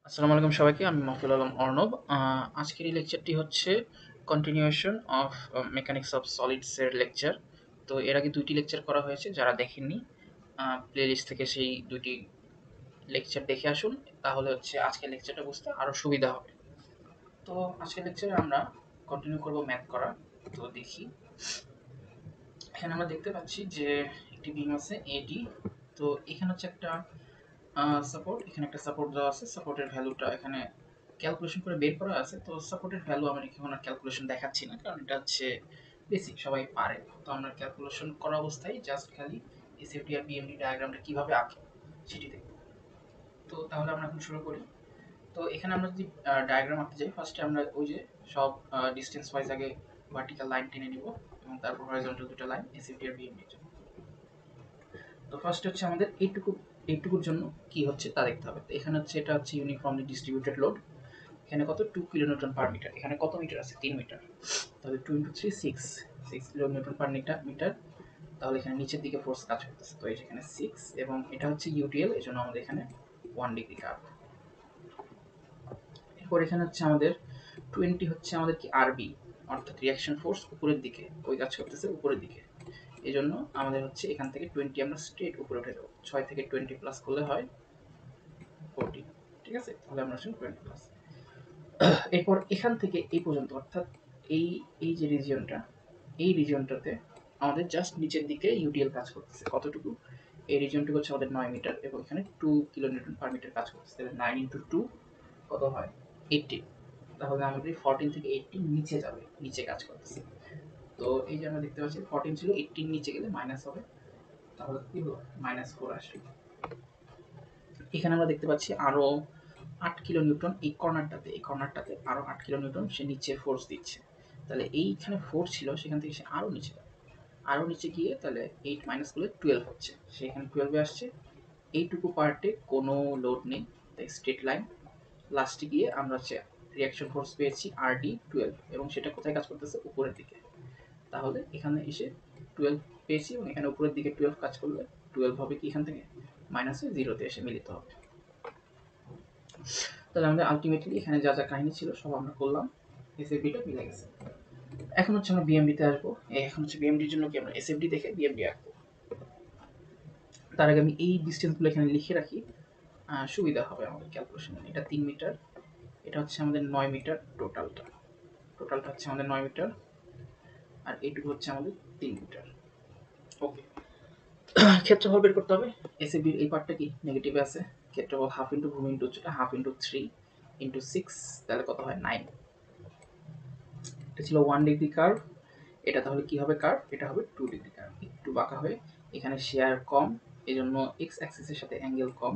আসসালামু আলাইকুম সবাইকে। আমি মাহফুল আলম অর্ণব। আজকের এই লেকচারটি হচ্ছে continuation of mechanics of solids এর লেকচার। তো এর আগে ২টি লেকচার করা হয়েছে। যারা দেখেননি, প্লেলিস্ট থেকে সেই ২টি লেকচার দেখে আসুন। তাহলে হচ্ছে আজকের লেকচারটা বুঝতে আরো সুবিধা হবে। তো আজকের লেকচারে আমরা কন্টিনিউ করব ম্যাথ করা। তো দেখি, এখানে আমরা দেখতে পাচ্ছি যে একটি বিম আছে এডি। তো এখানে হচ্ছে একটা সাপোর্ট, এখানে একটা সাপোর্ট দেওয়া আছে। সাপোর্টের ভ্যালুটা এখানে ক্যালকুলেশন করে বের করা আছে। তো সাপোর্টের ভ্যালু আমার এখন আর ক্যালকুলেশন দেখাচ্ছি না, কারণ এটা হচ্ছে বেসিক, সবাই পারে। তো আমরা ক্যালকুলেশন করা অবস্থায় জাস্ট খালি এসএফডি আর বিএমডি ডায়াগ্রামটা কিভাবে আঁকে সেটি দেখব। তো তাহলে আমরা এখন শুরু করি। তো এখানে আমরা যদি ডায়াগ্রাম আঁকতে যাই, ফার্স্টে আমরা ওই যে সব ডিস্টেন্স ওয়াইজ আগে ভার্টিক্যাল লাইন টেনে নিব এবং তারপর হরিজন্টাল দুটো লাইন এসএফডি আর বিএমডির জন্য। তো ফার্স্ট হচ্ছে আমাদের এইটুকুর জন্য কি হচ্ছে তা দেখতে হবে। তো এখানে হচ্ছে এটা হচ্ছে ইউনিফর্মলি ডিস্ট্রিবিউটেড লোড। এখানে কত 2 কিলোনিউটন পার মিটার। এখানে কত মিটার আছে? 3 মিটার। তাহলে 2 ইন্টু 3 6 কিলোনিউটন পার মিটার। তাহলে এখানে নিচের দিকে ফোর্স কাজ করতেছে। তো এই যে এখানে 6 এবং এটা হচ্ছে ইউটিএল, এজন্য আমাদের এখানে 1 ডিগ্রি কার্ভ। এরপর এখানে হচ্ছে আমাদের 20 হচ্ছে আমাদের কি আরবি, অর্থাৎ রিঅ্যাকশন ফোর্স উপরের দিকে, ওই কাজ করতেছে উপরের দিকে। এজন্য আমাদের হচ্ছে এখান থেকে 20 আমরা স্ট্রেট উপরে উঠে যাবো। 6 থেকে 20 প্লাস করলে হয় 14। ঠিক আছে, তাহলে আমরা আসলে 20 প্লাস। এরপর এখান থেকে এই পর্যন্ত, অর্থাৎ এই এই যে রিজিয়নটা, এই রিজিয়নটাতে আমাদের জাস্ট নিচের দিকে ইউটিএল কাজ করতেছে। কতটুকু? এই রিজিয়নটুকু হচ্ছে আমাদের 9 মিটার এবং এখানে 2 কিলোনিউটন পার মিটার কাজ করতেছে। তাহলে 9 ইন্টু 2 কত হয়? 18। তাহলে আমাদের 14 থেকে 18 নিচে যাবে, নিচে কাজ করতেছে। তো এই যে আমরা দেখতে পাচ্ছি 14 ছিল, 18 নিচে গেলে মাইনাস হবে। তাহলে কি হলো? -4 আসবে। এখানে আমরা দেখতে পাচ্ছি আরো 8 কিলো নিউটন এই কর্নারটাতে আরো 8 কিলো নিউটন সে নিচে ফোর্স দিচ্ছে। তাহলে এইখানে ফোর্স ছিল, সেখান থেকে সে আরো নিচে যাবে। আরো নিচে গিয়ে তাহলে 8 মাইনাস করলে 12 হচ্ছে, সেখানে 12 আসছে। এইটুকু পার্টে কোনো লোড নেই, তাই স্ট্রেট লাইন। লাস্টে গিয়ে আমরা হচ্ছে রিয়াকশন ফোর্স পেয়েছি আরডি 12, এবং সেটা কোথায় কাজ করতেছে? উপরের দিকে। তাহলে এখানে এসে 12 পেয়েছি এবং এখানে উপরের দিকে 12 কাজ করলে 12 হবে কি এখান থেকে মাইনাস হয়ে জিরোতে এসে মিলিত হবে। তাহলে আমাদের আলটিমেটলি এখানে যা যা কাহিনী ছিল সব আমরা করলাম, এসএফডিটা মিলে গেছে। এখন হচ্ছে আমরা বিএমডিতে আসবো। এখন হচ্ছে বিএমডির জন্য কি আমরা এসএফডি দেখে বিএমডি আঁকবো। তার আগে আমি এই ডিস্টেন্সগুলো এখানে লিখে রাখি, সুবিধা হবে আমাদের ক্যালকুলেশনে। এটা 3 মিটার, এটা হচ্ছে আমাদের 9 মিটার। টোটালটা হচ্ছে আমাদের 9 মিটার, আর এইটুকু হচ্ছে আমাদের 3 মিটার। ওকে, ক্ষেত্রফল বের করতে হবে। এসএফডির এই পার্টটা কি নেগেটিভে আছে। ক্ষেত্রফল হাফ ইন্টু ভূমি ইন্টু উচ্চতা, হাফ ইন্টু 3 ইন্টু 6, তাহলে কত হয়? 9। এটা ছিল 1 ডিগ্রি কার্ভ। এটা তাহলে কি হবে কার্ভ? এটা হবে 2 ডিগ্রি কার্ভ। একটু বাঁকা হয়ে, এখানে শেয়ার কম, এজন্য এক্স অ্যাক্সিসের সাথে অ্যাঙ্গেল কম।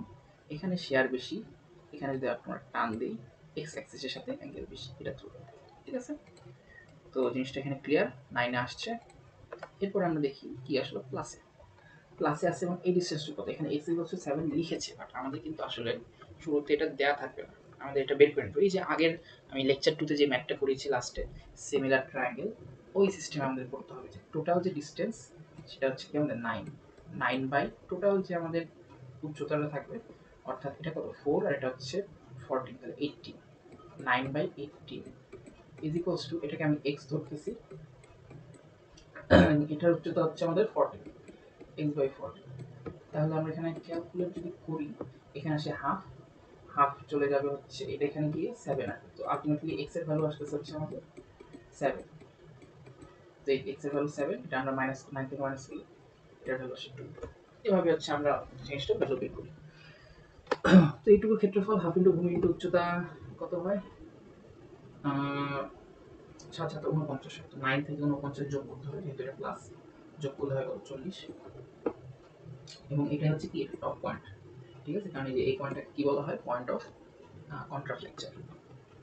এখানে শেয়ার বেশি, এখানে যদি আপনারা টান দেই এক্স অ্যাক্সিসের সাথে অ্যাঙ্গেল বেশি। এটা থ্রু। ঠিক আছে, তো জিনিসটা এখানে ক্লিয়ার। 9 আসছে। এরপর আমরা দেখি কি আসলো প্লাসে। প্লাসে আছে এবং এই ডিসটেন্সটা কত? এখানে এক্স ইকুয়াল টু 7 লিখেছে, বাট আমাদের কিন্তু আসলে শুরুতে এটা দেয়া থাকবে না। আমাদের এটা বের করে নিতে হবে। এই যে আগের আমি লেকচার 2 তে যে ম্যাথটা করেছি লাস্টে, সিমিলার ট্রায়াঙ্গেল, ওই সিস্টেমে আমাদের করতে হবে। যে টোটাল যে ডিসটেন্স সেটা হচ্ছে কি আমাদের 9, 9 বাই টোটাল যে আমাদের উচ্চতাটা থাকবে, অর্থাৎ এটা কত? 4 আর এটা হচ্ছে 14, তাহলে 18। 9 বাই 18 ইজ ইকুয়ালস টু, এটাকে আমি এক্স ধরতেছি, এটার উচ্চতা হচ্ছে আমাদের 14, এক্স বাই 14। তাহলে আমরা এখানে ক্যালকুলেট যদি করি, এখানে আসে হাফ, হাফ চলে যাবে হচ্ছে এটা এখানে গিয়ে 7 আসবে। তো আলটিমেটলি এক্স এর ভ্যালু আসতেছে হচ্ছে আমাদের 7। তো এই এক্স এর ভ্যালু 7, এটা আমরা মাইনাস 9 থেকে মাইনাস করলে এটার ভ্যালু আসে 2। এভাবে হচ্ছে আমরা জিনিসটা ভ্যালু বের করি। তো এইটুকু ক্ষেত্রফল হাফ ইন্টু ভূমি ইন্টু উচ্চতা কত হয়? 7 7 49। তো 9 থেকে 49 যোগ করতে হবে, যেহেতু এটা প্লাস, যোগ করলে হয় 40। এবং এটা হচ্ছে কি টপ পয়েন্ট। ঠিক আছে, কারণ এই পয়েন্টটাকে কি বলা হয়? Point of contraflexure.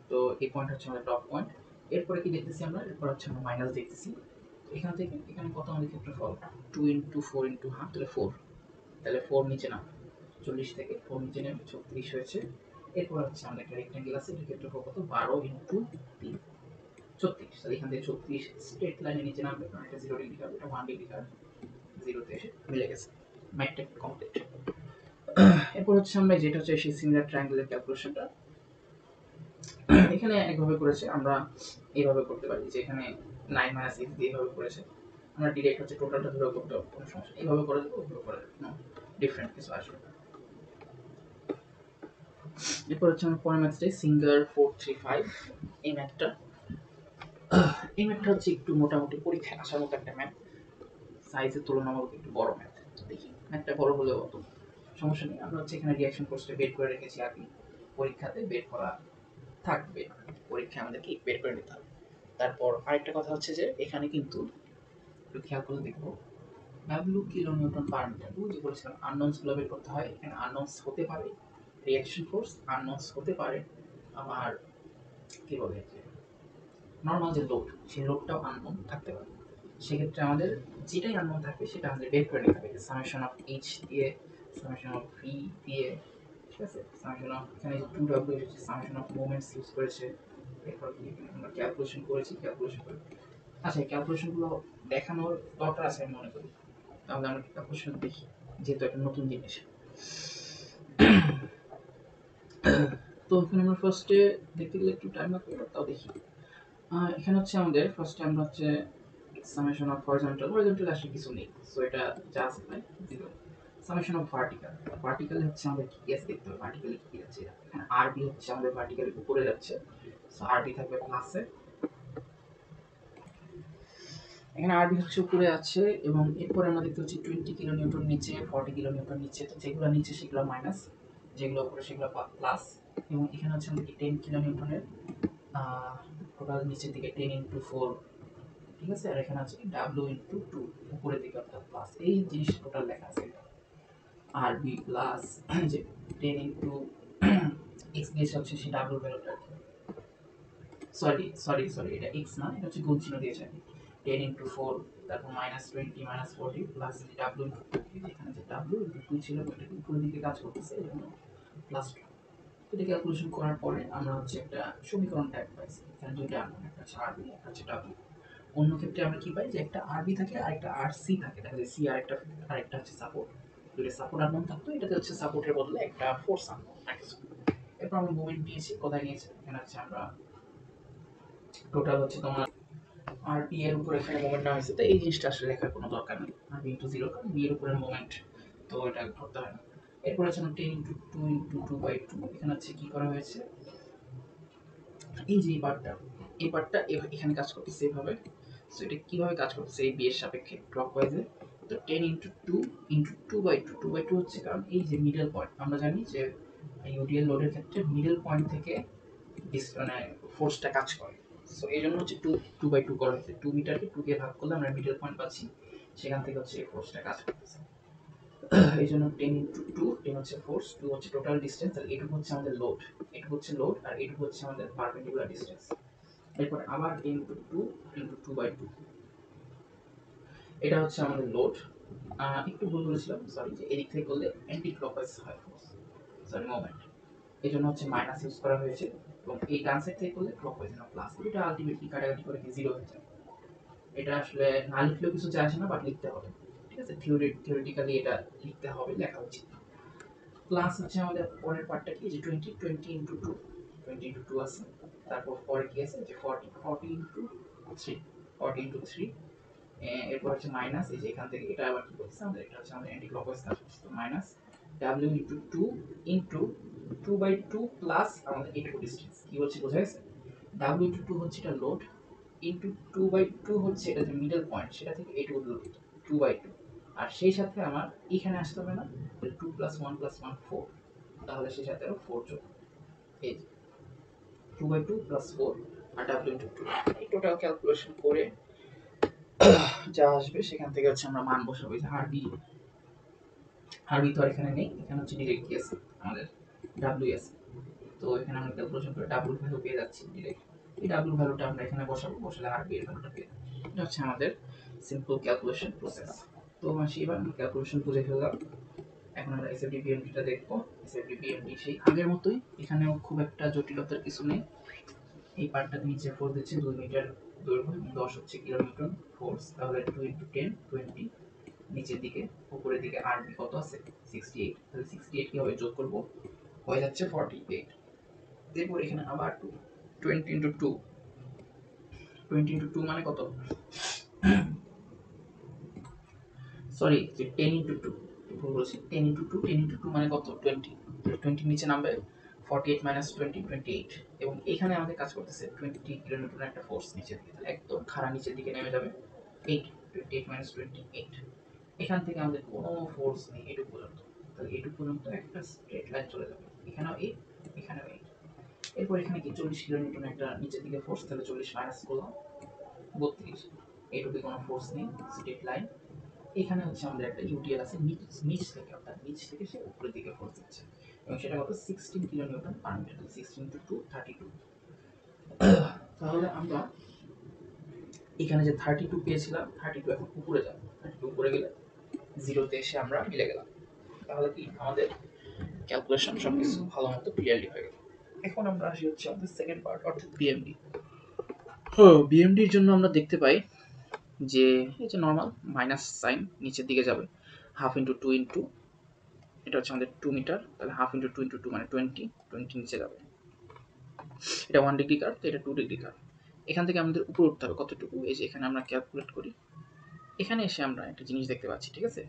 তো এই পয়েন্ট হচ্ছে আমাদের টপ পয়েন্ট। এরপরে কি দেখতেছি আমরা? এরপর হচ্ছে আমরা মাইনাস দেখতেছি। এখান থেকে এখানে কত আমাদের ক্ষেত্রফল? 2 ইন্টু 4 ইন্টু হাফ, তাহলে 4। তাহলে 4 নিচে নাম, 40 থেকে 4 নিচে নেমে 36 হয়েছে। এরপর হচ্ছে আমাদের একটা রেক্টেঙ্গেল আছে, এটার ক্ষেত্রফল কত? 12 ইন্টু 3, 36। তাহলে এখান থেকে 36 স্ট্রেট লাইনে নিচে নামবে, কারণ এটা 0 ডিগ্রি কার্ভ, এটা 1 ডিগ্রি কার্ভ। 0 তে এসে মিলে গেছে। ম্যাথটা কমপ্লিট। এরপর হচ্ছে আমরা যেটা হচ্ছে সেই সিমিলার ট্রায়াঙ্গেলের ক্যালকুলেশনটা, এখানে একভাবে করেছে, আমরা এইভাবে করতে পারি যে এখানে 9 মাইনাস এক্স দিয়ে এইভাবে করেছে, আমরা ডিরেক্ট হচ্ছে টোটালটা ধরে করতে হবে, কোনো সমস্যা নেই। এইভাবে করে দেবো, ওইভাবে করে দেবো, ডিফারেন্ট কিছু আসবে না। এরপর হচ্ছে আমার পরের ম্যাথটাই সিঙ্গার 435। এই ম্যাথটা হচ্ছে একটু মোটামুটি পরীক্ষায় আসার মতো একটা ম্যাথ, সাইজের তুলনামূলক একটু বড় ম্যাথ। দেখি ম্যাথটা বড় হলেও অত সমস্যা নেই। আমরা হচ্ছে এখানে রিয়াকশন ফোর্সটা বের করে রেখেছি আগে, পরীক্ষাতে বের করা থাকবে, পরীক্ষায় আমাদেরকে বের করে নিতে হবে। তারপর আরেকটা কথা হচ্ছে যে এখানে কিন্তু একটু খেয়াল করে দেখবো, W kilo newton per metre, যে বলেছিলাম আননোনস গুলো বের করতে হয়, এখানে আননোনস হতে পারে রিয়াকশন ফোর্স, আননোনস হতে পারে আমার কি বলে নর্মাল যে লোড, সেই লোডটাও আননোন থাকতে পারে। সেক্ষেত্রে আমাদের যেটাই আননোন থাকবে সেটা আমাদের বের করে নিতে হবে, সামেশন অফ এইচ দিয়ে, সামেশন অফ ভি দিয়ে, ঠিক আছে, সামেশন অফ এখানে যে 2w এসেছে, সামেশন অফ মোমেন্টস ইউজ করেছে, এরপর কি আমরা ক্যালকুলেশন করেছি, ক্যালকুলেশন করে আচ্ছা এই ক্যালকুলেশনগুলো দেখানোর দরকার আছে আমি মনে করি, তাহলে আমরা ক্যালকুলেশন দেখি, যেহেতু একটা নতুন জিনিস। তো এখানে আমরা ফার্স্টে দেখতে গেলে একটু টাইম লাগবে, তাও দেখি। এখানে হচ্ছে আমাদের ফার্স্টে আমরা হচ্ছে সামেশন অফ হরিজন্টাল আসলে কিছু নেই, সো এটা just like zero. Summation of vertical, vertical হচ্ছে আমাদের কি কেস দেখতে হবে, ভার্টিক্যালি কি যাচ্ছে, এখানে আরবি হচ্ছে আমাদের ভার্টিক্যালি উপরে যাচ্ছে, সো আরবি থাকবে প্লাসে, এখানে আরবি হচ্ছে উপরে আছে, এবং এরপরে আমরা দেখতে হচ্ছে 20 কিলো নিউটন নিচে, 40 কিলো নিউটন নিচে, তো যেগুলো নিচে সেগুলো মাইনাস, যেগুলো উপরে সেগুলো প্লাস, এবং এখানে হচ্ছে আমাদের 10 কিলো নিউটনের টোটাল নিচের দিকে 10 ইন্টু 4, ঠিক আছে, আর এখানে আছে ডাব্লিউ ইন্টু 2 উপরের দিকে অর্থাৎ প্লাস, এই জিনিস টোটাল লেখা আছে আর বি প্লাস যে 10 ইন্টু এক্স দিয়েছে হচ্ছে সেই ডাব্লিউ ভ্যালুটা, সরি এটা এক্স না, এটা হচ্ছে গুণ চিহ্ন দিয়েছে 10 ইন্টু 4, তারপর minus 20 minus 40 plus W into 2, এখানে যে ডাব্লিউ ইন্টু 2 ছিল এটা উপরের দিকে কাজ করতেছে, এই জন্য প্লাস 2। এটা ক্যালকুলেশন করার পরে আমরা হচ্ছে একটা সমীকরণ টাইপ পাইছি, এখানে দুইটা একটা হচ্ছে আরবি, একটা হচ্ছে ডাব্লিউ। অন্য ক্ষেত্রে আমরা কি পাই যে একটা আরবি থাকে আর একটা আর সি থাকে, দেখা যায় সি আরেকটা হচ্ছে সাপোর্ট, দুটো সাপোর্ট আননোন থাকতো, এটাতে হচ্ছে সাপোর্টের বদলে একটা ফোর্স আননোন আর কিছু। এরপর আমরা মোমেন্ট দিয়েছি, কোথায় নিয়েছি, এখানে হচ্ছে আমরা টোটাল হচ্ছে তোমার আর বি এর উপরে এখানে মোমেন্ট নেওয়া হয়েছে, তো এই জিনিসটা আসলে লেখার কোনো দরকার নেই, আর বি ইন্টু জিরো কারণ বি এর উপরে মোমেন্ট, তো এটা ধরতে হয় না। এরপর হচ্ছে আমরা 10 ইন্টু 2 ইন্টু 2/2, এখানে হচ্ছে কি করা হয়েছে, এই যে এই পার্টটা এখানে কাজ করতেছে এইভাবে, সো এটা কিভাবে কাজ করতেছে এই বি এর সাপেক্ষে ক্লকওয়াইজে, তো 10 ইন্টু 2 ইন্টু 2/2, 2/2 হচ্ছে কারণ এই যে মিডল পয়েন্ট, আমরা জানি যে ইউডিএল লোডের ক্ষেত্রে মিডল পয়েন্ট থেকে মানে ফোর্সটা কাজ করে, সো এই জন্য হচ্ছে 2/2 করা হয়েছে, 2 মিটারকে 2 দিয়ে ভাগ করলে আমরা মিডল পয়েন্ট পাচ্ছি, সেখান থেকে হচ্ছে এই ফোর্সটা কাজ করতেছে। এই জন্য 10 ইন্টু 2, 10 হচ্ছে ফোর্স, 2 হচ্ছে টোটাল ডিস্টেন্স, আর এটুকু হচ্ছে আমাদের লোড, এটুকু হচ্ছে লোড, আর এটুকু হচ্ছে আমাদের পারপেন্ডিকুলার ডিস্টেন্স। এরপর আবার 10 ইন্টু 2 ইন্টু 2/2, এটা হচ্ছে আমাদের লোড। একটু ভুল বলেছিলাম, সরি, যে এদিক থেকে করলে অ্যান্টি ক্লকওয়াইজ হয় ফোর্স, সরি মোমেন্ট, এই জন্য হচ্ছে মাইনাস ইউজ করা হয়েছে, এবং এই ডান সাইড থেকে করলে ক্লকওয়াইজ না প্লাস, এটা আলটিমেটলি কাটাকাটি করে কি জিরো হয়ে যায়। এটা আসলে না লিখলেও কিছু যায় আসে না, বাট লিখতে হবে, ঠিক আছে, থিওরিটিক্যালি এটা লিখতে হবে, লেখা উচিত। প্লাস হচ্ছে আমাদের পরের পার্টটা কি, যে 20 ইন্টু 2, 20 ইন্টু 2 আছে, তারপর পরে কি আছে যে 40 ইন্টু 3, 40 ইন্টু 3, এরপর হচ্ছে মাইনাস, এই যে এখান থেকে এটা আবার কি করতেছে আমাদের, এটা হচ্ছে আমাদের অ্যান্টি ক্লকওয়াইজ কাজ করছে, minus W into 2 into 2/2 plus আমাদের এইটুকু ডিস্টেন্স, কি বলছে বোঝা গেছে, ডাব্লিউ ইন্টু 2 হচ্ছে এটা লোড, ইন্টু 2/2 হচ্ছে এটা যে মিডল পয়েন্ট, সেটা থেকে এইটুকু দূর 2/2, আর সেই সাথে আমার এখানে আসতে হবে না, 2 প্লাস 1 প্লাস 1 4, তাহলে সেই সাথে আরো 4 যোগ, এই 2/2 প্লাস 4 আর ডাব্লিউ ইন্টু 2, এই টোটাল ক্যালকুলেশন করে যা আসবে সেখান থেকে হচ্ছে আমরা মান বসাবো। আরবি আরবি তো আর এখানে নেই, এখানে হচ্ছে ডিরেক্ট কি আছে আমাদের ডাব্লিউ আছে, তো এখানে আমরা ক্যালকুলেশন করে ডাব্লিউ ভ্যালু পেয়ে যাচ্ছি ডিরেক্ট, এই ডাব্লিউ ভ্যালুটা আমরা এখানে বসাবো, বসালে আরবি এর ভ্যালুটা পেয়ে যাবো। এটা হচ্ছে আমাদের সিম্পল ক্যালকুলেশন প্রসেস। তো মাসি এবার আমরা ক্যালকুলেশন বুঝে ফেললাম, এখন আমরা এসএফডি বিএমডিটা দেখবো। এসএফডি বিএমডি সেই আগের মতোই, এখানেও খুব একটা জটিলতার কিছু নেই। এই পার্টটাতে নিচে ফোর্স দিচ্ছে 2 মিটার দৈর্ঘ্য, 10 হচ্ছে কিলোমিটার ফোর্স, তাহলে 2 ইন্টু 10 20, নিচের দিকে উপরের দিকে আরবি কত আছে 68, তাহলে 68 কি হবে যোগ করব, হয়ে যাচ্ছে 48। এরপর এখানে আবার 2, 20 ইন্টু 2, 20 ইন্টু 2 মানে কত, সরি, যে 10 ইন্টু 2, ভুল বলছি, 10 ইন্টু 2, 10 ইন্টু 2 মানে কত, 20, 20 নিচে নামবে, 48 মাইনাস 20, 28, এবং এখানে আমাদের কাজ করতেছে 20 কিলোনিউটন একটা ফোর্স নিচের দিকে, তাহলে একদম খাড়া নিচের দিকে নেমে যাবে 8, 28 মাইনাস 28, এখান থেকে আমাদের কোনো ফোর্স নেই এটুকু পর্যন্ত, তাহলে এটুকু পর্যন্ত একটা স্ট্রেট লাইন চলে যাবে, এখানেও 8, এখানেও 8, এরপর এখানে কি 40 কিলোনিউটন একটা নিচের দিকে ফোর্স, তাহলে 40 মাইনাস করলাম 32, এটুকু কোনো ফোর্স নেই, স্ট্রেট লাইন, এখানে হচ্ছে আমাদের একটা ইউটিএল আছে নিচ থেকে, অর্থাৎ নিচ থেকে সে উপরের দিকে ফোর্স দিচ্ছে, এবং সেটা কত 16 কিলোনিউটন পার মিটার, 16 টু 2 32, তাহলে আমরা এখানে যে 32 পেয়েছিলাম, 32 এখন উপরে যাবে, 32 উপরে গেলে জিরোতে এসে আমরা মিলে গেলাম, তাহলে কি আমাদের ক্যালকুলেশন সবকিছু ভালো মতো ক্লিয়ারলি হয়ে গেল। এখন আমরা আসি হচ্ছে আমাদের সেকেন্ড পার্ট, অর্থাৎ বিএমডি। বিএমডির জন্য আমরা দেখতে পাই যে এই যে নর্মাল মাইনাস সাইন নিচের দিকে যাবে, হাফ ইন্টু 2 ইন্টু, এটা হচ্ছে আমাদের 2 মিটার, তাহলে হাফ ইন্টু 2 ইন্টু 2 মানে 20, 20 নিচে যাবে, এটা 1 ডিগ্রি কার্ভ, তো এটা 2 ডিগ্রি কার্ভ, এখান থেকে আমাদের উপরে উঠতে হবে কতটুকু, এই যে এখানে আমরা ক্যালকুলেট করি, এখানে এসে আমরা একটা জিনিস দেখতে পাচ্ছি, ঠিক আছে,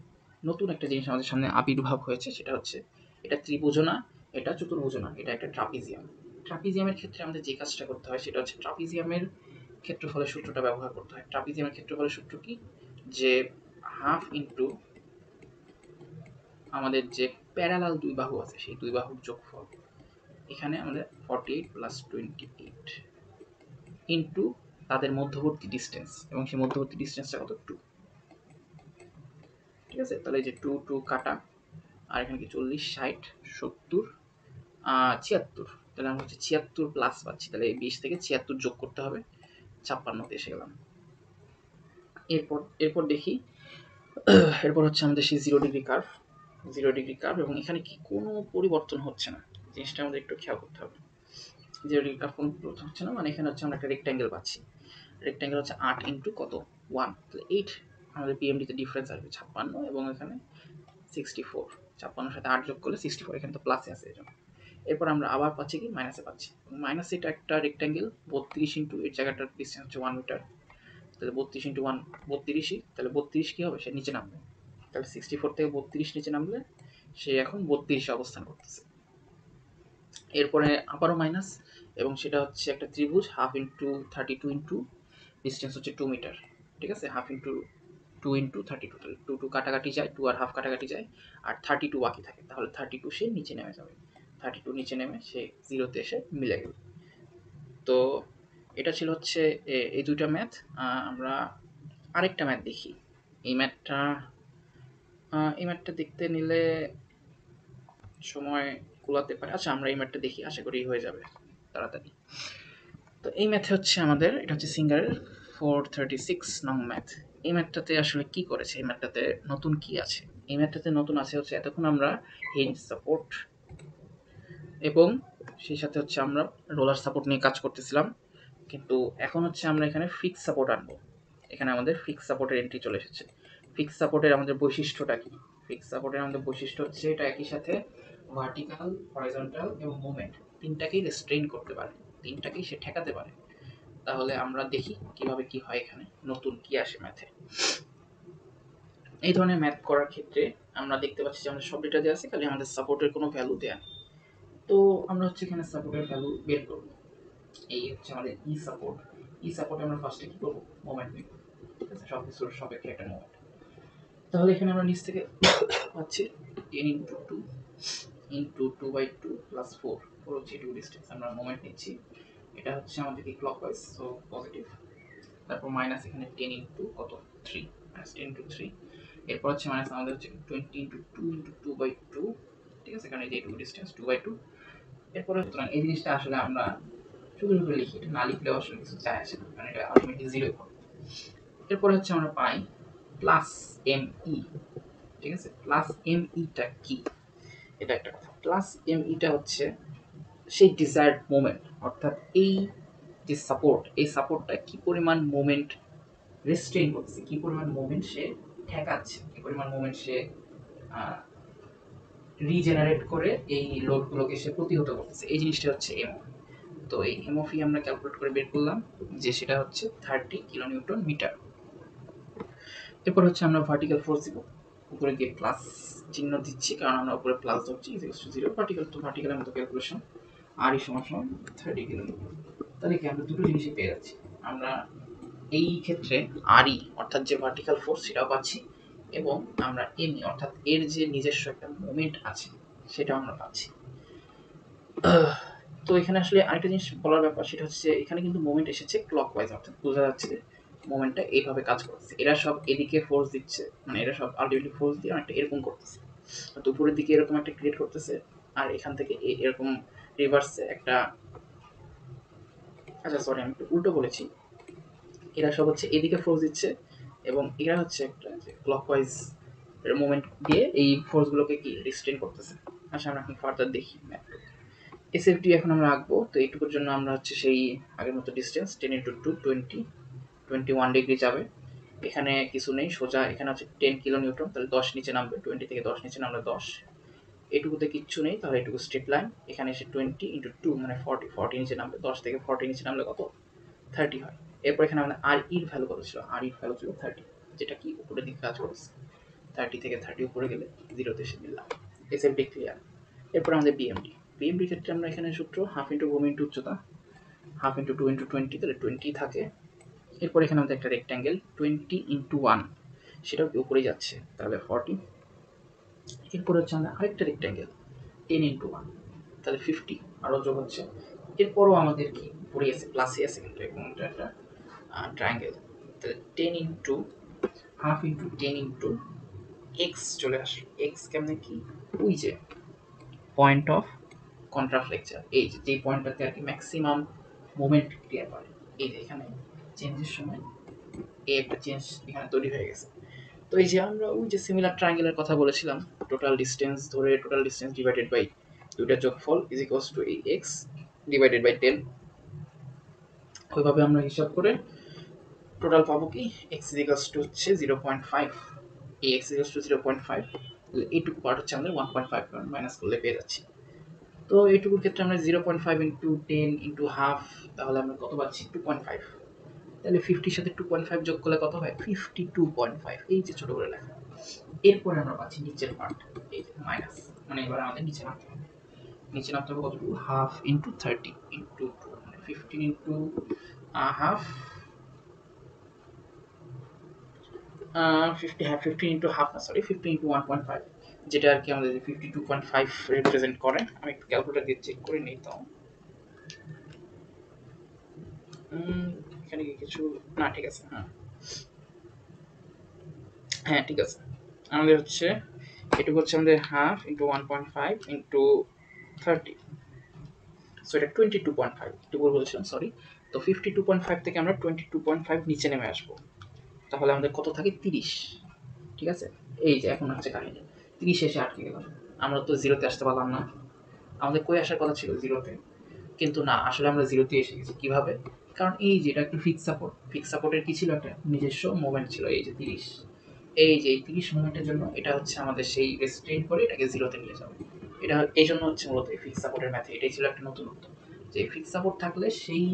নতুন একটা জিনিস আমাদের সামনে আবির্ভাব হয়েছে, সেটা হচ্ছে এটা ত্রিভুজ না, এটা চতুর্ভুজ না, এটা একটা ট্রাপিজিয়াম। ট্রাপিজিয়ামের ক্ষেত্রে আমাদের যে কাজটা করতে হয় সেটা হচ্ছে ট্রাপিজিয়ামের ক্ষেত্রফলের সূত্রটা ব্যবহার করতে হয়। ট্রাপিজিয়ামের ক্ষেত্রফলের সূত্র কি, যে হাফ ইন্টু আমাদের যে প্যারালাল দুই বাহু আছে সেই দুই বাহুর যোগফল, এখানে আমাদের 48 প্লাস 28 ইন্টু তাদের মধ্যবর্তী ডিস্টেন্স, এবং সেই মধ্যবর্তী ডিস্টেন্সটা কত, 2, ঠিক আছে, তাহলে এই যে 2 2 কাটা, আর এখানে কি 40 60 70 76, তাহলে আমরা হচ্ছে 76 প্লাস পাচ্ছি, তাহলে এই 20 থেকে 76 যোগ করতে হবে, 56তে এসে গেলাম। এরপর দেখি, এরপর হচ্ছে আমাদের সেই 0 ডিগ্রি কার্ভ, 0 ডিগ্রি কার্ভ, এবং এখানে কি কোনো পরিবর্তন হচ্ছে না, জিনিসটা আমাদের একটু খেয়াল করতে হবে। 0 ডিগ্রি কার্ভ কোনো পরিবর্তন হচ্ছে না, মানে এখানে হচ্ছে আমরা একটা রেক্ট্যাঙ্গেল পাচ্ছি, রেক্ট্যাঙ্গেল হচ্ছে 8 ইন্টু কত 1, তাহলে 8, আমাদের পিএমডিতে ডিফারেন্স আসবে 56, এবং এখানে 64, 56 সাথে 8 যোগ করলে 64, এখানে তো প্লাসে আছে এই জন্য। এরপর আমরা আবার পাচ্ছি কি মাইনাসে পাচ্ছি, মাইনাস এটা একটা রেক্ট্যাঙ্গেল 32 ইন্টু এর জায়গাটার ডিস্টেন্স হচ্ছে 1 মিটার, তাহলে 32 ইন্টু 1 32ই, তাহলে 32 কি হবে, সে নিচে নামবে, তাহলে 64 থেকে 32 নিচে নামলে সে এখন 32 অবস্থান করতেছে। এরপরে আবারও মাইনাস, এবং সেটা হচ্ছে একটা ত্রিভুজ, হাফ ইন্টু 32 ইন্টু ডিস্টেন্স হচ্ছে 2 মিটার, ঠিক আছে, হাফ ইন্টু 2 ইন্টু 32, তাহলে 2 2 কাটাকাটি যায়, 2 আর হাফ কাটাকাটি যায়, আর 32 বাকি থাকে, তাহলে 32 সে নিচে নেমে যাবে, 32 নিচে নেমে সে জিরোতে এসে মিলে গেল। তো এটা ছিল হচ্ছে এই দুইটা ম্যাথ। আমরা আরেকটা ম্যাথ দেখি, এই ম্যাথটা দেখতে নিলে সময় কুলাতে পারে, আচ্ছা আমরা এই ম্যাথটা দেখি, আশা করি হয়ে যাবে তাড়াতাড়ি। তো এই ম্যাথে হচ্ছে আমাদের, এটা হচ্ছে সিঙ্গারের 436 নং ম্যাথ। এই ম্যাথটাতে আসলে কি করেছে, এই ম্যাথটাতে নতুন কি আছে, এই ম্যাথটাতে নতুন আছে হচ্ছে এতক্ষণ আমরা হিঞ্জ সাপোর্ট এবং সেই সাথে হচ্ছে আমরা রোলার সাপোর্ট নিয়ে কাজ করতেছিলাম, কিন্তু এখন হচ্ছে আমরা এখানে ফিক্স সাপোর্ট আনবো, এখানে আমাদের ফিক্স সাপোর্টের এন্ট্রি চলে এসেছে। ফিক্স সাপোর্টের আমাদের বৈশিষ্ট্যটা কি, ফিক্স সাপোর্টের আমাদের বৈশিষ্ট্য হচ্ছে এটা একই সাথে ভার্টিক্যাল, হরাইজন্টাল এবং মুভমেন্ট তিনটাকেই রেস্ট্রেইন করতে পারে, তিনটাকেই সে ঠেকাতে পারে। তাহলে আমরা দেখি কিভাবে কি হয়, এখানে নতুন কি আসে ম্যাথে। এই ধরনের ম্যাথ করার ক্ষেত্রে আমরা দেখতে পাচ্ছি যে আমাদের সব ডেটা দেওয়া আছে, খালি আমাদের সাপোর্টের কোনো ভ্যালু দেয়া নেই। তো আমরা হচ্ছে এখানে সাপোর্টের ভ্যালু বের করব, এই হচ্ছে আমাদের সাপোর্ট। সাপোর্টে আমরা ফার্স্টে কি করব, মোমেন্ট নিব, ঠিক আছে, সব কিছুর সাপেক্ষে একটা মোমেন্ট। তাহলে এখানে আমরা নিচ থেকে পাচ্ছি 10 ইন্টু 2 ইন্টু 2/2 প্লাস 4, 4 হচ্ছে এটুকু ডিস্টেন্স, আমরা মোমেন্ট নিচ্ছি, এটা হচ্ছে আমাদের কি ক্লকওয়াইজ, সো পজিটিভ, তারপর মাইনাস এখানে 10 ইন্টু কত 3, মাইনাস 10 ইন্টু 3, এরপর হচ্ছে মাইনাস আমাদের হচ্ছে 20 ইন্টু 2 ইন্টু 2/2, ঠিক আছে, কারণ এই যে এটুকু ডিস্টেন্স 2/2। এরপরে সুতরাং এই জিনিসটা আসলে আমরা শুধু শুধু লিখি, এটা না লিখলেও আসলে কিছু যায় আসে না, কারণ এটা আলটিমেটলি জিরো হবে। এরপরে হচ্ছে আমরা পাই প্লাস এম ই, ঠিক আছে, প্লাস এম ইটা কি, এটা একটা কথা। প্লাস এম ইটা হচ্ছে সেই ডিজায়ার্ড মোমেন্ট, অর্থাৎ এই যে সাপোর্ট, এই সাপোর্টটা কি পরিমাণ মোমেন্ট রেস্ট্রেইন করছে, কি পরিমাণ মোমেন্ট সে ঠেকাচ্ছে, কি পরিমাণ মোমেন্ট সে রিজেনারেট করে এই লোডগুলোকে সে প্রতিহত করতেছে, এই জিনিসটা হচ্ছে এম। তো এই এমওভি আমরা ক্যালকুলেট করে বের করলাম যে সেটা হচ্ছে 30 কিলোনিউটন মিটার। এরপর হচ্ছে আমরা ভার্টিক্যাল ফোর্স দিব, উপরে দিয়ে প্লাস চিহ্ন দিচ্ছি কারণ আমরা উপরে প্লাস ধরছি, ইকুয়াল টু 0। ভার্টিক্যাল টু ভার্টিক্যালের মতো ক্যালকুলেশন, আর ই সমান 30 কিলোনিউটন। তাহলে কি আমরা দুটো জিনিসই পেয়ে যাচ্ছি। আমরা এই ক্ষেত্রে আর ই অর্থাৎ যে ভার্টিক্যাল ফোর্স সেটাও পাচ্ছি, এবং আমরা এমই অর্থাৎ এর যে নিজস্ব একটা মোমেন্ট আছে সেটাও আমরা পাচ্ছি। তো এখানে আসলে আরেকটা জিনিস বলার ব্যাপার, সেটা হচ্ছে এখানে কিন্তু মোমেন্ট এসেছে ক্লকওয়াইজ, অর্থাৎ বোঝা যাচ্ছে যে মোমেন্টটা এইভাবে কাজ করছে। এরা সব এদিকে ফোর্স দিচ্ছে, মানে এরা সব আলটিমেটলি ফোর্স দিয়ে অনেকটা এরকম করতেছে, তো উপরের দিকে এরকম একটা ক্রিয়েট করতেছে, আর এখান থেকে এরকম রিভার্সে একটা, আচ্ছা সরি আমি একটু উল্টো বলেছি, এরা সব হচ্ছে এদিকে ফোর্স দিচ্ছে এবং এরা হচ্ছে একটা ক্লকওয়াইজ মোমেন্ট দিয়ে এই ফোর্সগুলোকে কি রিস্ট্রেন করতেছে। আচ্ছা আমরা এখন ফার্দার দেখি ম্যাপটা। এসএফডি এখন আমরা আঁকবো, তো এইটুকুর জন্য আমরা হচ্ছে সেই আগের মতো ডিস্টেন্স 10 × 2 20 21 ডিগ্রি যাবে। এখানে কিছু নেই, সোজা এখানে হচ্ছে 10 কিলো নিউটন, তাহলে 10 নিচে নামবে, 20 থেকে 10 নিচে নামলে 10। এটুকুতে কিচ্ছু নেই, তাহলে এটুকু স্ট্রেট লাইন। এখানে এসে 20 × 2 মানে 40, 40 নিচে নামবে, 10 থেকে 40 নিচে নামলে কত 30 হয়। এরপর এখানে আমাদের আর ইর ভ্যালু কত ছিল, আর ইর ভ্যালু ছিল 30, যেটা কি উপরের দিকে কাজ করেছে, 30 থেকে 30 উপরে গেলে 0 তে এসে মিললাম। SFD clear. এরপর আমাদের বিএমডি। বিএমডির ক্ষেত্রে আমরা এখানে সূত্র হাফ ইন্টু ভূমি ইন্টু উচ্চতা, হাফ ইন্টু 2 × 20, তাহলে 20 থাকে। এরপর এখানে আমাদের একটা রেক্ট্যাঙ্গেল 20 × 1, সেটাও উপরে যাচ্ছে, তাহলে 40। এরপর হচ্ছে আমাদের আরেকটা রেক্ট্যাঙ্গেল 10 × 1, তাহলে 50 আরও যোগ হচ্ছে। এরপরও আমাদের কি উপরে আছে, প্লাসে আছে, কিন্তু এবং এটা একটা ট্রায়াঙ্গেল, তাহলে 10 × হাফ ইন্টু 10 × এক্স চলে আসলো। এক্স কেমনে কি, ওই যে পয়েন্ট অফ কন্ট্রাফ্লেকচার, এই যে যেই পয়েন্টটাতে আর কি ম্যাক্সিমাম মোমেন্ট ক্রিয়েট হয়, এই যে এখানে চেঞ্জের সময় এই একটা চেঞ্জ এখানে তৈরি হয়ে গেছে। তো এই যে আমরা ওই যে সিমিলার ট্রায়াঙ্গেলের কথা বলেছিলাম, টোটাল ডিস্টেন্স ধরে টোটাল ডিস্টেন্স ডিভাইডেড বাই দুইটা যোগফল ইজ ইকুয়ালস টু এই এক্স ডিভাইডেড বাই 10। ওইভাবে আমরা হিসাব করে টোটাল পাবো কি, এক্স ইজ ইকুয়ালস টু হচ্ছে 0.5, এই এক্স ইজ ইকুয়ালস টু 0.5, এইটুকু পার্ট হচ্ছে আমাদের 1.5 মাইনাস করলে পেয়ে যাচ্ছি। তো এইটুকুর ক্ষেত্রে আমরা 0.5 × 10 × হাফ, তাহলে আমরা কত পাচ্ছি 2.5, তাহলে 50 সাথে 2.5 যোগ করলে কত হয় 52.5, এই যে ছোট করে লেখা। এরপরে আমরা পাচ্ছি নিচের পার্ট, এই যে মাইনাস, মানে এবার আমাদের নিচে নামতে হবে, নিচে নামতে হবে কতটুকু, হাফ ইন্টু 30 ইন্টু 2 মানে 15 ইন্টু হাফ, 50, হ্যাঁ 15 ইন্টু হাফ না সরি 15 ইন্টু 1.5, যেটা আর কি আমাদের 52.5 রিপ্রেজেন্ট করে। আমি একটু ক্যালকুলেটর দিয়ে চেক করে নিই। তো এখানে কি কিছু না, ঠিক আছে, হ্যাঁ হ্যাঁ ঠিক আছে, আমাদের হচ্ছে এটুকু হচ্ছে আমাদের হাফ ইন্টু 1.5 ইন্টু 30, সো এটা 22.5, একটু ভুল বলছিলাম সরি। তো 52.5 থেকে আমরা 22.5 নিচে নেমে আসবো, তাহলে আমাদের কত থাকে 30, ঠিক আছে। এই যে এখন হচ্ছে কাহিনী, 30 এসে আটকে গেলাম, আমরা তো জিরোতে আসতে পারলাম না, আমাদের কই আসার কথা ছিল জিরোতে, কিন্তু না আসলে আমরা জিরোতে এসে গেছি। কিভাবে, কারণ এই যে এটা একটা ফিক্স সাপোর্ট, ফিক্স সাপোর্টের কি ছিল, একটা নিজস্ব মোমেন্ট ছিল, এই যে 30, এই যে এই 30 মোমেন্টের জন্য এটা হচ্ছে আমাদের সেই রেস্ট্রেইন করে এটাকে জিরোতে নিয়ে যাবে। এটা এই জন্য হচ্ছে মূলত এই ফিক্স সাপোর্টের ম্যাথে এটাই ছিল একটা নতুনত্ব, যে ফিক্স সাপোর্ট থাকলে সেই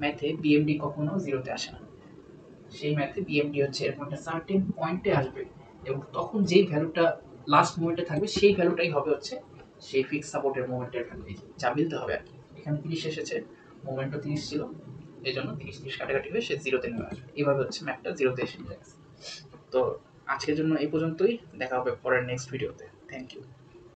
ম্যাথে বিএমডি কখনো জিরোতে আসে না, সেই ম্যাথে বিএমডি হচ্ছে এরকম একটা সার্টেন পয়েন্টে আসবে, এবং তখন যেই ভ্যালুটা লাস্ট মোমেন্টে থাকবে সেই ভ্যালুটাই হবে হচ্ছে সেই ফিক্স সাপোর্টের মোমেন্টের ভ্যালু, যা মিলতে হবে আর কি। এখানে 30 এসেছে, মোমেন্টও 30 ছিল, এই জন্য 30 কাটাকাটি হয়ে সে জিরোতে নেমে আসবে, এইভাবে হচ্ছে ম্যাপটা জিরোতে এসে গেছে। তো আজকের জন্য এই পর্যন্তই, দেখা হবে পরের নেক্সট ভিডিওতে। Thank you.